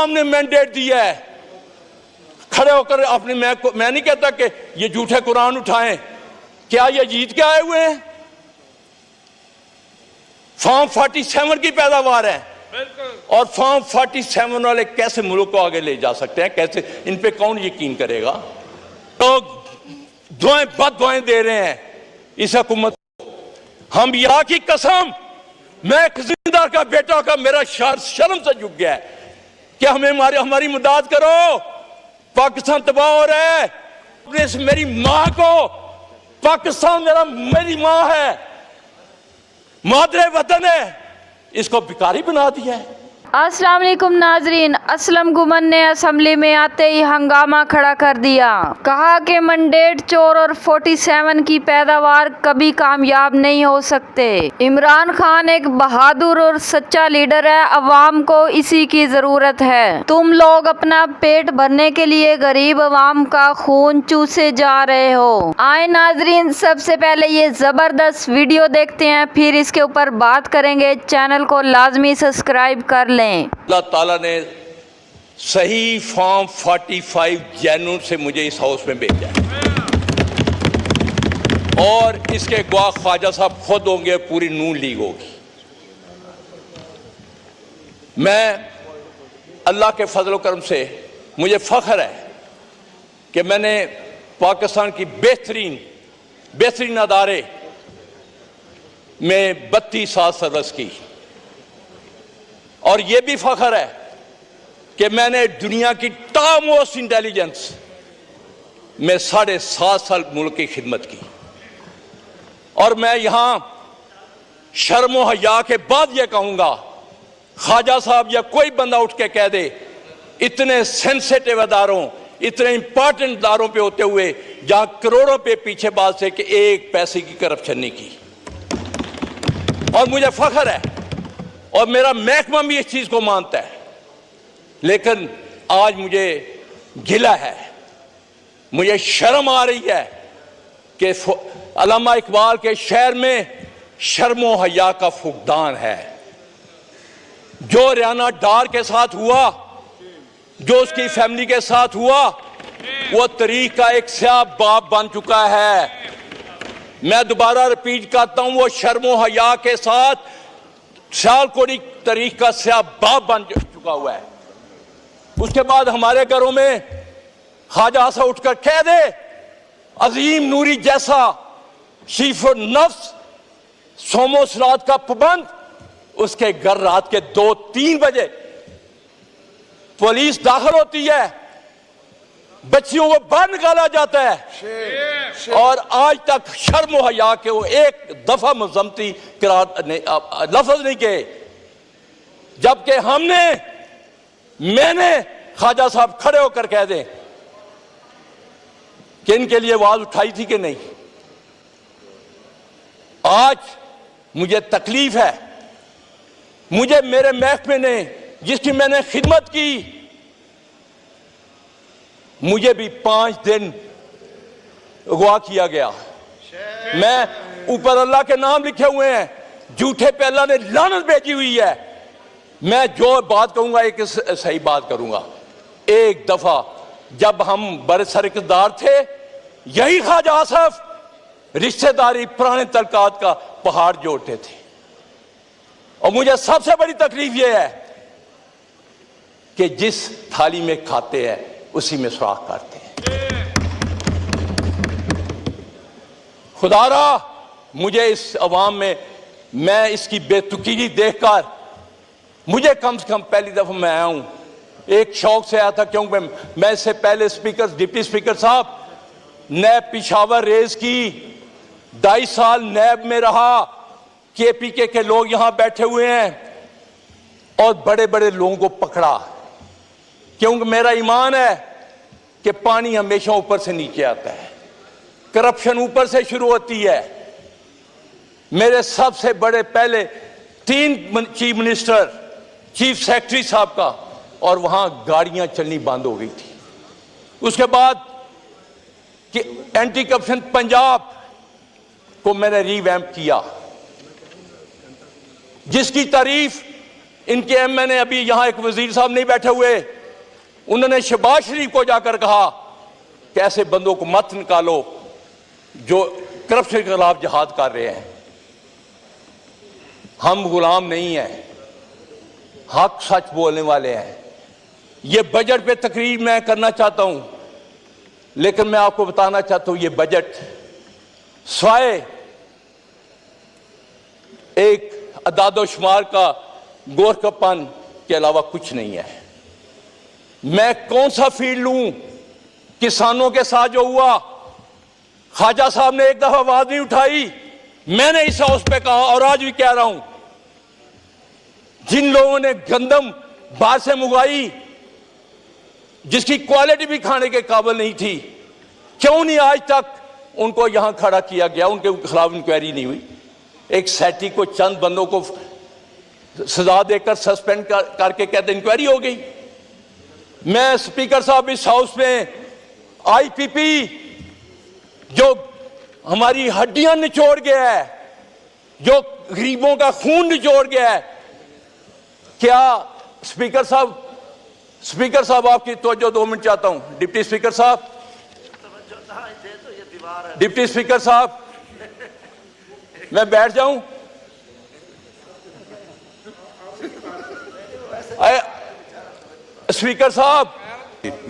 अवाम ने मैंडेट दिया है, खड़े होकर अपने मैं नहीं कहता कि ये झूठे कुरान उठाएं, क्या ये जीत के आए हुए हैं? फॉर्म 47 की पैदावार है और फॉर्म 47 वाले कैसे मुल्क को आगे ले जा सकते हैं? कैसे? इन पे कौन यकीन करेगा? लोग दुआएं बद दुआएं दे रहे हैं इस हुकूमत को। हम यहाँ की कसम, मैं एक जिम्मेदार का बेटा का मेरा शर्म से झुक गया है कि हमारी मदद करो। पाकिस्तान तबाह हो रहा है। मेरी मां को, पाकिस्तान मेरी मां है, मादरे वतन है, इसको भिखारी बना दिया है। अस्सलाम वालेकुम नाजरीन, असलम गुमन ने असम्बली में आते ही हंगामा खड़ा कर दिया। कहा कि मैंडेट चोर और 47 की पैदावार कभी कामयाब नहीं हो सकते। इमरान खान एक बहादुर और सच्चा लीडर है, अवाम को इसी की जरूरत है। तुम लोग अपना पेट भरने के लिए गरीब अवाम का खून चूसे जा रहे हो। आए नाजरीन, सबसे पहले ये जबरदस्त वीडियो देखते हैं, फिर इसके ऊपर बात करेंगे। चैनल को लाजमी सब्सक्राइब कर लें। अल्लाह ताला ने सही फॉर्म 45 जैनून से मुझे इस हाउस में भेजा है और इसके गवाह ख्वाजा साहब खुद होंगे, पूरी नून लीग होगी। मैं अल्लाह के फजल करम से मुझे फख्र है कि मैंने पाकिस्तान की बेहतरीन अदारे में 32 साल सर्विस की और यह भी फख्र है कि मैंने दुनिया की टॉप मोस्ट इंटेलिजेंस में 7.5 साल मुल्क की खिदमत की। और मैं यहां शर्म व हया के बाद यह कहूंगा, ख्वाजा साहब या कोई बंदा उठ के कह दे, इतने सेंसिटिव अदारों, इतने इंपॉर्टेंट अदारों पे होते हुए जहां करोड़ों पे पीछे बात से कि एक पैसे की करप्शन नहीं की। और मुझे फख्र है और मेरा महकमा भी इस चीज को मानता है, लेकिन आज मुझे गिला है, मुझे शर्म आ रही है कि अल्लामा इकबाल के शहर में शर्मो हया का फुकदान है। जो रियाना डार के साथ हुआ, जो उसकी फैमिली के साथ हुआ, वो तारीख का एक स्याह बाब बन चुका है। मैं दोबारा रिपीट करता हूं, वो शर्मो हया के साथ सियालकोटी तारीख का स्याह बाब बन चुका हुआ है। उसके बाद हमारे घरों में ख्वाजा सा उठकर कह दे, अजीम नूरी जैसा शीफ नफ्स सोमो सलात का पाबंद, उसके घर रात के 2-3 बजे पुलिस दाखिल होती है, बच्चियों को बाहर निकाला जाता है और आज तक शर्म व हया के वो एक दफा मजम्मती लफ्ज नहीं कहे। जबकि मैंने ख्वाजा साहब खड़े होकर कह दें कि इनके लिए आवाज उठाई थी कि नहीं। आज मुझे तकलीफ है, मुझे मेरे महकमे ने जिसकी मैंने खिदमत की, मुझे भी 5 दिन अगवा किया गया। मैं ऊपर अल्लाह के नाम लिखे हुए हैं, झूठे पे अल्लाह ने लानत भेजी हुई है। मैं जो बात कहूंगा एक सही बात करूंगा। एक दफा जब हम बरसर इक़्तिदार थे, यही ख्वाजा आसफ रिश्तेदारी पुराने तलकात का पहाड़ जोड़ते थे। और मुझे सबसे बड़ी तकलीफ यह है कि जिस थाली में खाते हैं उसी में सुराख करते हैं। खुदारा मुझे इस अवाम में, मैं इसकी बेतुकीरी देखकर, मुझे कम से कम पहली दफा मैं आया हूं, एक शौक से आया था, क्योंकि मैं इससे पहले स्पीकर, डिप्टी स्पीकर साहब, नैब पिशावर रेज की, 2.5 साल नैब में रहा, KPK के लोग यहां बैठे हुए हैं और बड़े बड़े लोगों को पकड़ा, क्योंकि मेरा ईमान है कि पानी हमेशा ऊपर से नीचे आता है, करप्शन ऊपर से शुरू होती है। मेरे सबसे बड़े पहले 3 चीफ मिनिस्टर, चीफ सेक्रेटरी साहब का, और वहां गाड़ियां चलनी बंद हो गई थी। उसके बाद कि एंटी करप्शन पंजाब को मैंने रीवैम्प किया, जिसकी तारीफ इनके एमएनए अभी यहां एक वजीर साहब नहीं बैठे हुए, उन्होंने शहबाज शरीफ को जाकर कहा कि ऐसे बंदों को मत निकालो जो करप्शन के खिलाफ जिहाद कर रहे हैं। हम गुलाम नहीं हैं, हक सच बोलने वाले हैं। ये बजट पे तकरीर मैं करना चाहता हूं, लेकिन मैं आपको बताना चाहता हूं ये बजट स्वाय एक अदादोशुमार का गोरखपन के अलावा कुछ नहीं है। मैं कौन सा फील्ड लूं? किसानों के साथ जो हुआ, ख्वाजा साहब ने एक दफा आवाज नहीं उठाई, मैंने इस हाउस पे कहा और आज भी कह रहा हूं, जिन लोगों ने गंदम बाहर से मंगवाई जिसकी क्वालिटी भी खाने के काबिल नहीं थी, क्यों नहीं आज तक उनको यहां खड़ा किया गया? उनके खिलाफ इंक्वायरी नहीं हुई। एक सैटी को चंद बंदों को सजा देकर सस्पेंड करके कहते इंक्वायरी हो गई। मैं स्पीकर साहब इस हाउस में आईपीपी जो हमारी हड्डियां निचोड़ गया है, जो गरीबों का खून निचोड़ गया है, क्या स्पीकर साहब आपकी तवज्जो 2 मिनट चाहता हूं। डिप्टी स्पीकर साहब, डिप्टी स्पीकर साहब, मैं बैठ जाऊं? स्पीकर साहब,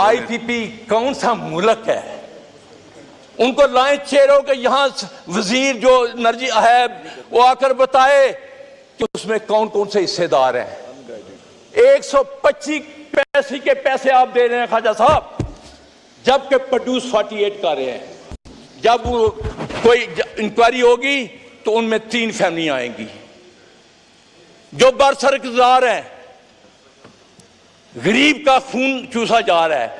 आईपीपी कौन सा मुल्क है? उनको लाएं चेहरों के यहां वजीर जो एनर्जी है वो आकर बताए कि उसमें कौन कौन से हिस्सेदार हैं। 125 पैसे के पैसे आप दे रहे हैं ख्वाजा साहब, जबकि प्रोड्यूस 48 कर रहे हैं। जब वो कोई इंक्वायरी होगी तो उनमें 3 फैमिलियां आएंगी जो बरसरकदार हैं। गरीब का खून चूसा जा रहा है।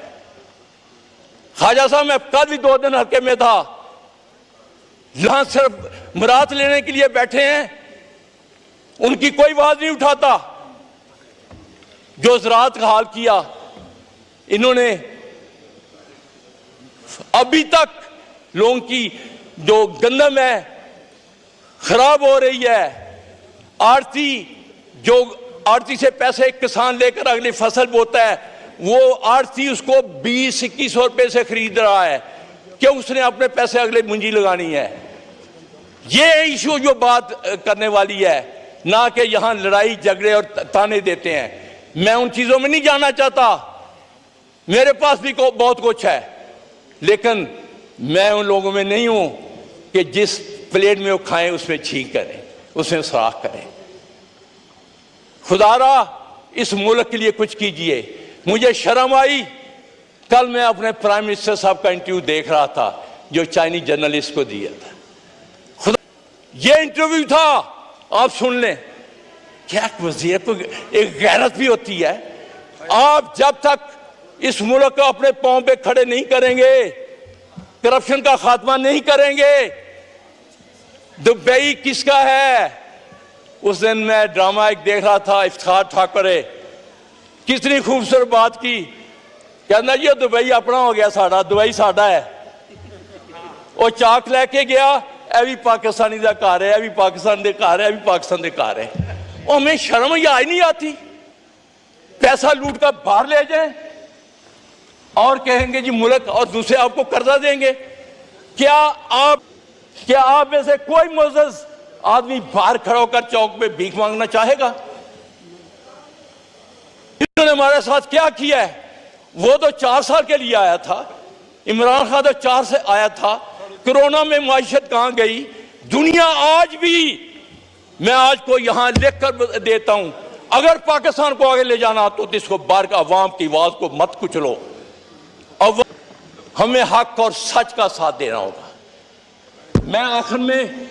ख्वाजा साहब, मैं कल भी 2 दिन हल्के में था, यहां सिर्फ मुराद लेने के लिए बैठे हैं, उनकी कोई आवाज नहीं उठाता। जो ज़राअत का हाल किया इन्होंने, अभी तक लोगों की जो गंदम है खराब हो रही है। आड़ती से पैसे किसान लेकर अगली फसल बोता है, वो आड़ती उसको 20-21 रुपए से खरीद रहा है कि उसने अपने पैसे अगले मुंजी लगानी है। ये इशू जो बात करने वाली है, ना कि यहां लड़ाई झगड़े और ताने देते हैं। मैं उन चीजों में नहीं जाना चाहता, मेरे पास भी बहुत कुछ है, लेकिन मैं उन लोगों में नहीं हूं कि जिस प्लेट में वो खाएं उसमें छींक करें, उसमें सुराख करें। खुदारा इस मुल्क के लिए कुछ कीजिए। मुझे शर्म आई, कल मैं अपने प्राइम मिनिस्टर साहब का इंटरव्यू देख रहा था जो चाइनीज जर्नलिस्ट को दिया था। खुदा, ये इंटरव्यू था, आप सुन लें। क्या वजीर को एक गैरत भी होती है? आप जब तक इस मुल्क को अपने पांव पे खड़े नहीं करेंगे, करप्शन का खात्मा नहीं करेंगे, दुबई किसका है? उस दिन मैं ड्रामा एक देख रहा था, इफ्तिखार ठाकुरे कितनी खूबसूरत बात की, कहना ये दुबई अपना हो गया, साड़ा दुबई साड़ा है। वो चाक लेके गया, यह भी पाकिस्तानी का घर है, यह भी पाकिस्तान के घर है, यह भी पाकिस्तान के घर है। और हमें शर्म ही आई नहीं आती? पैसा लूट कर बाहर ले जाए और कहेंगे जी मुल्क, और दूसरे आपको कर्जा देंगे। क्या आप में से कोई मुअज़्ज़ज़ आदमी बाहर खड़ा होकर चौक पे भीख मांगना चाहेगा? इन्होंने हमारे साथ क्या किया है? वो तो 4 साल के लिए आया था, इमरान खान तो 4 से आया था। कोरोना में माइशत कहां गई? दुनिया आज भी, मैं आज को यहां लिख कर देता हूं, अगर पाकिस्तान को आगे ले जाना तो इसको बाहर का अवाम की आवाज को मत कुचलो, और हमें हक और सच का साथ देना होगा। मैं आखिर में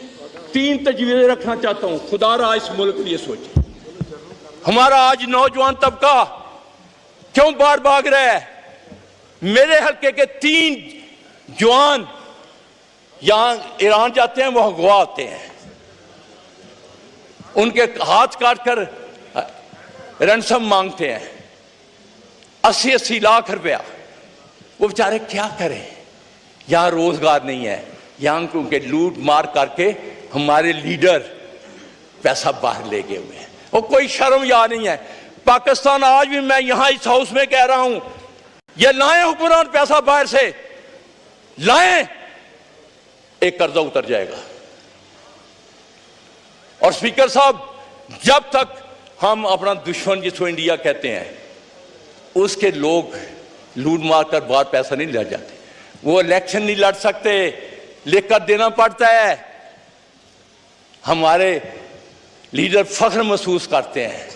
3 तजवीज़ें रखना चाहता हूं। खुदारा इस मुल्क के लिए सोचे। हमारा आज नौजवान तबका क्यों बाहर भाग रहा है? मेरे हल्के के 3 जवान यहां ईरान जाते हैं, वहां गवाह होते हैं, उनके हाथ काटकर रैंसम मांगते हैं 80-80 लाख रुपया। वो बेचारे क्या करें? यहां रोजगार नहीं है, यहां उनके लूट मार करके हमारे लीडर पैसा बाहर ले गए हुए हैं। वो कोई शर्म या नहीं है। पाकिस्तान आज भी, मैं यहां इस हाउस में कह रहा हूं, ये लाएं हुक्मरान पैसा बाहर से लाएं, एक कर्जा उतर जाएगा। और स्पीकर साहब, जब तक हम अपना दुश्मन जिसको इंडिया कहते हैं उसके लोग लूट मार कर बाहर पैसा नहीं ले जाते, वो इलेक्शन नहीं लड़ सकते, लेकर देना पड़ता है। हमारे लीडर फख्र महसूस करते हैं,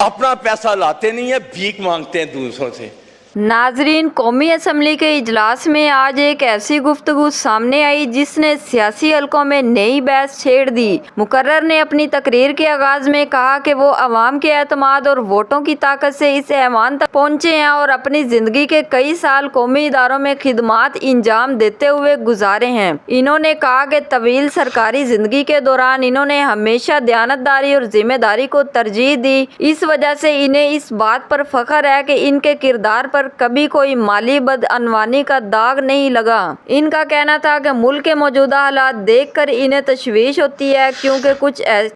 अपना पैसा लाते नहीं है, भीख मांगते हैं दूसरों से। नाजरीन, कौमी असम्बली के इजलास में आज एक ऐसी गुफ्तगू सामने आई जिसने सियासी हलकों में नई बहस छेड़ दी। मुकर्रर ने अपनी तकरीर के आगाज में कहा कि वो अवाम के एतमाद और वोटों की ताकत से इस ऐवान तक पहुंचे हैं और अपनी जिंदगी के कई साल कौमी इदारों में खिदमात इंजाम देते हुए गुजारे हैं। इन्होंने कहा कि तवील सरकारी जिंदगी के दौरान इन्होंने हमेशा दयानतदारी और जिम्मेदारी को तरजीह दी। इस वजह से इन्हें इस बात पर फख्र है कि इनके किरदार पर कभी कोई माली बदअनवानी का दाग नहीं लगा। इनका कहना था कि मुल्क के मौजूदा हालात देखकर इन्हें तशवीश होती है, क्योंकि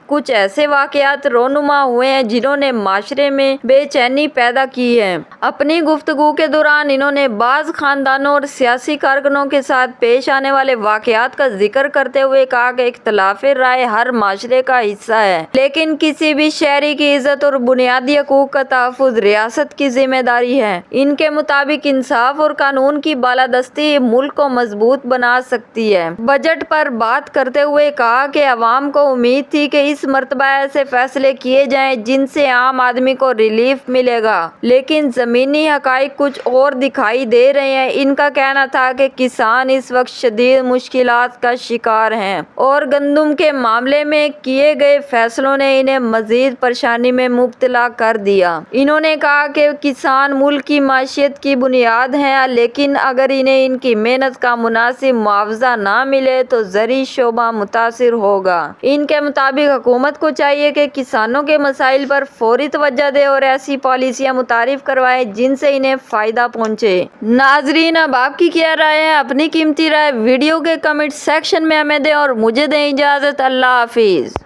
कुछ ऐसे वाकयात रोनुमा हुए हैं जिन्होंने माशरे में बेचैनी पैदा की है। अपनी गुफ्तगू के दौरान इन्होंने बाज़ खानदानों और सियासी कारकुनों के साथ पेश आने वाले वाकयात का जिक्र करते हुए कहा कि इख्तलाफ राय हर माशरे का हिस्सा है, लेकिन किसी भी शहरी की इज्जत और बुनियादी हकूक का तहफ़्फ़ुज़ रियासत की जिम्मेदारी है। इनके मुताबिक इंसाफ और कानून की बालादस्ती मुल्क को मजबूत बना सकती है। बजट पर बात करते हुए कहा कि अवाम को उम्मीद थी कि इस मरतबा ऐसे फैसले किए जाएं जिनसे आम आदमी को रिलीफ मिलेगा, लेकिन ज़मीनी हकाइक कुछ और दिखाई दे रहे हैं। इनका कहना था कि किसान इस वक्त शदीद मुश्किलात का शिकार हैं और गंदम के मामले में किए गए फैसलों ने इन्हें मजीद परेशानी में मुब्तला कर दिया। इन्होंने कहा कि किसान मुल्क की माशियत की बुनियाद हैं, लेकिन अगर इन्हें इनकी मेहनत का मुनासिब मुआवजा ना मिले तो ज़री शोबा मुतासिर होगा। इनके मुताबिक हुकूमत को चाहिए कि किसानों के मसाइल पर फौरी तवज्जो दे और ऐसी पॉलिसियाँ मुतारिफ करवाए जिनसे इन्हें फ़ायदा पहुँचे। नाजरीन, अब आपकी क्या राय है? अपनी कीमती राय वीडियो के कमेंट सेक्शन में हमें दें और मुझे दें इजाज़त। अल्लाह हाफिज़।